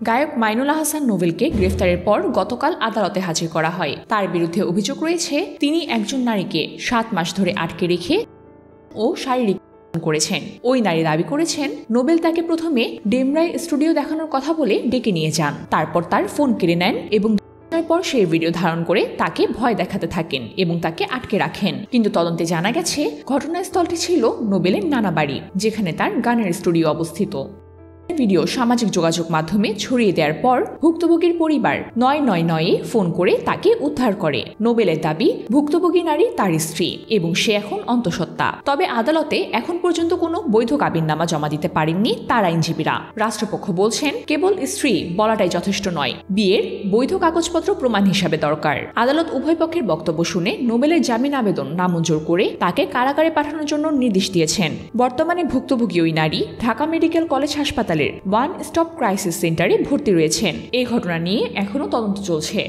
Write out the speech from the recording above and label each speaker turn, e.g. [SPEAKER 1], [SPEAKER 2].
[SPEAKER 1] গায়ক মাইনুল আহসান নোবেলকে গ্রেফতারের পর গতকাল আদালতে হাজির করা হয়। তার বিরুদ্ধে অভিযোগ রয়েছে তিনি একজন নারীকে 7 মাস ধরে আটকে রেখে ও শারীরিক করেছেন। ওই নারী দাবি করেছেন নোবেল তাকে প্রথমে ডেমরাই স্টুডিও দেখানোর কথা বলে ডেকে নিয়ে যান, তারপর তার ফোন কেড়ে নেন এবং পর সেই ভিডিও ধারণ করে তাকে ভয় দেখাতে থাকেন এবং তাকে আটকে রাখেন। কিন্তু তদন্তে জানা গেছে ঘটনাস্থলটি ছিল নোবেলের নানা বাড়ি, যেখানে তার গানের স্টুডিও অবস্থিত। ভিডিও সামাজিক যোগাযোগ মাধ্যমে ছড়িয়ে দেওয়ার পর ভুক্তভোগীর পরিবার 999-এ ফোন করে তাকে উদ্ধার করে। নোবেলের দাবি ভুক্তভোগী নারী তার স্ত্রী এবং সে এখন অন্তঃসত্ত্বা। তবে আদালতে এখন পর্যন্ত কোনো বৈধ কাবিননামা জমা দিতে পারেননি তার আইনজীবীরা। রাষ্ট্রপক্ষ বলছেন কেবল স্ত্রী বলাটাই যথেষ্ট নয়, বিয়ের বৈধ কাগজপত্র প্রমাণ হিসাবে দরকার। আদালত উভয় পক্ষের বক্তব্য শুনে নোবেলের জামিন আবেদন নামঞ্জুর করে তাকে কারাগারে পাঠানোর জন্য নির্দেশ দিয়েছেন। বর্তমানে ভুক্তভোগী ওই নারী ঢাকা মেডিকেল কলেজ হাসপাতালে ওয়ান স্টপ ক্রাইসিস সেন্টারে ভর্তি রয়েছেন। এই ঘটনা নিয়ে এখনও তদন্ত চলছে।